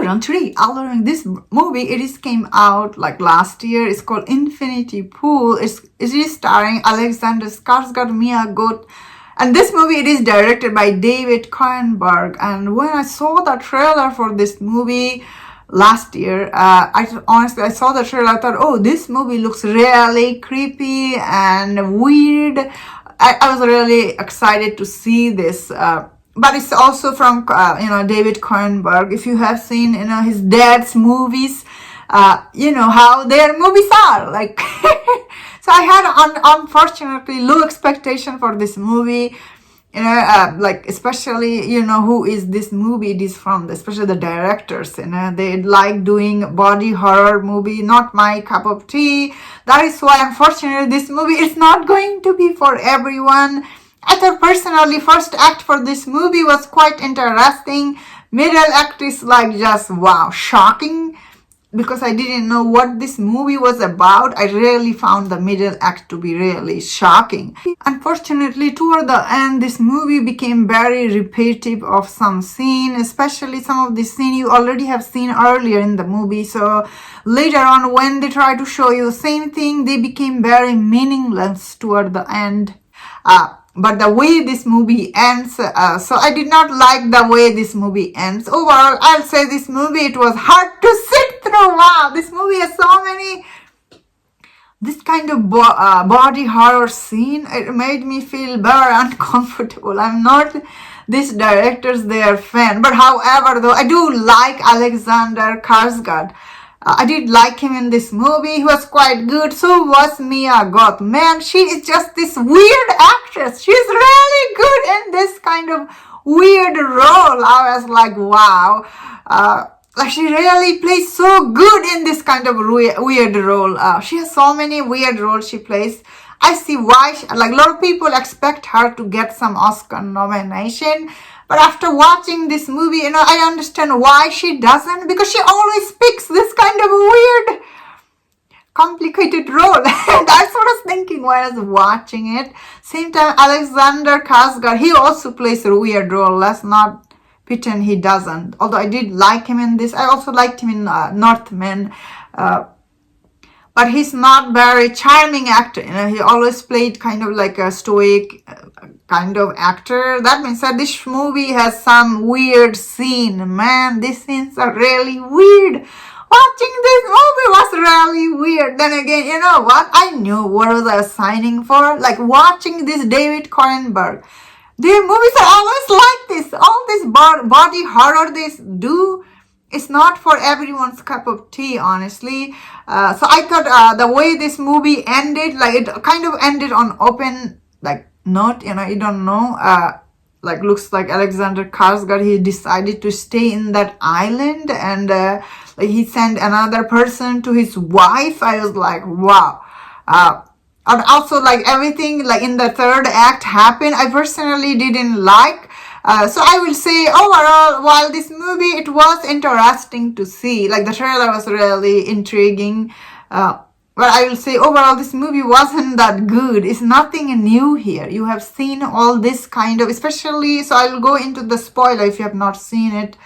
Country, although this movie, it is came out like last year. It's called Infinity Pool. It is starring Alexander Skarsgard, Mia Goth. And this movie, it is directed by David Cronenberg. And when I saw the trailer for this movie last year, I saw the trailer, I thought, oh, this movie looks really creepy and weird. I was really excited to see this. But it's also from, David Cronenberg. If you have seen, his dad's movies, you know how their movies are. Like, so I had, unfortunately, low expectation for this movie. Like, especially, who is this movie it is from, especially the directors, they like doing body horror movie, not my cup of tea. That is why, unfortunately, this movie is not going to be for everyone. I thought personally, first act for this movie was quite interesting. Middle act is like just, wow, shocking. Because I didn't know what this movie was about, I really found the middle act to be really shocking. Unfortunately, toward the end, this movie became very repetitive of some scene, especially some of the scene you already have seen earlier in the movie. So later on, when they try to show you the same thing, they became very meaningless toward the end. But the way this movie ends, so I did not like the way this movie ends. Overall, I'll say this movie, it was hard to sit through. Wow, this movie has so many, this kind of body horror scene. It made me feel very uncomfortable. I'm not this director's their fan. But however, though, I do like Alexander Skarsgard. I did like him in this movie. He was quite good. So was Mia Goth. Man, she is just this weird actress. She's really good in this kind of weird role. I was like, wow. Like, she really plays so good in this kind of weird role. She has so many weird roles she plays. I see why, like, a lot of people expect her to get some Oscar nomination. But after watching this movie, I understand why she doesn't, because she always picks this kind of weird, complicated role. That's what I was thinking while I was watching it. Same time, Alexander Skarsgard, he also plays a weird role. Let's not pretend he doesn't. Although I did like him in this. I also liked him in Northman. But he's not very charming actor. He always played kind of like a stoic kind of actor. That means that this movie has some weird scene. Man, these scenes are really weird. Watching this movie was really weird. Then again, you know what? I knew what was I signing for. Like, watching this David Cronenberg. Their movies are always like this. All this body horror they do. It's not for everyone's cup of tea, honestly. So I thought the way this movie ended, like, it kind of ended on open, like, note, you don't know. Like, looks like Alexander Skarsgard, he decided to stay in that island, and like, he sent another person to his wife. I was like, wow. And also, like, everything, like, in the third act happened, I personally didn't like. So I will say, overall, while this movie, it was interesting to see. Like, the trailer was really intriguing. But I will say, overall, this movie wasn't that good. It's nothing new here. You have seen all this kind of, especially, so I will go into the spoiler if you have not seen it.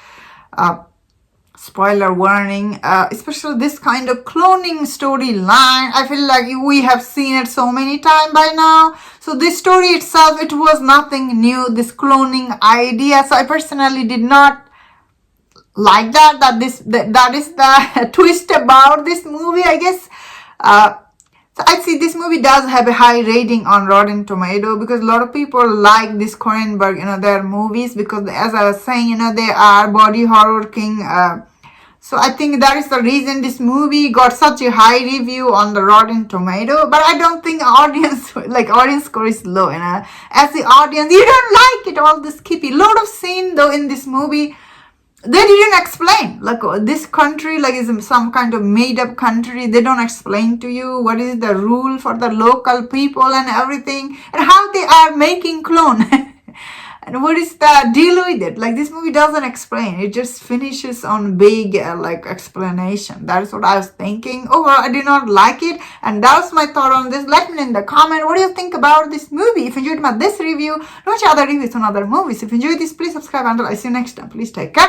Spoiler warning. Especially this kind of cloning storyline. I feel like we have seen it so many times by now. So this story itself, it was nothing new. This cloning idea. So I personally did not like that. That is the twist about this movie, I guess. So I see this movie does have a high rating on Rotten Tomato, because a lot of people like this Cronenberg, their movies, because as I was saying, they are body horror king. So I think that is the reason this movie got such a high review on the Rotten Tomato. But I don't think audience score is low. As the audience, you don't like it, all this creepy. Lot of scene though in this movie, they didn't explain. Like, this country, like, is some kind of made up country. They don't explain to you what is the rule for the local people and everything, and how they are making clone. And what is the deal with it? Like, this movie doesn't explain. It just finishes on big, like, explanation. That's what I was thinking. Overall, I did not like it. And that's my thought on this. Let me know in the comment. What do you think about this movie? If you enjoyed this review, watch other reviews on other movies. If you enjoyed this, please subscribe. Until I see you next time. Please take care.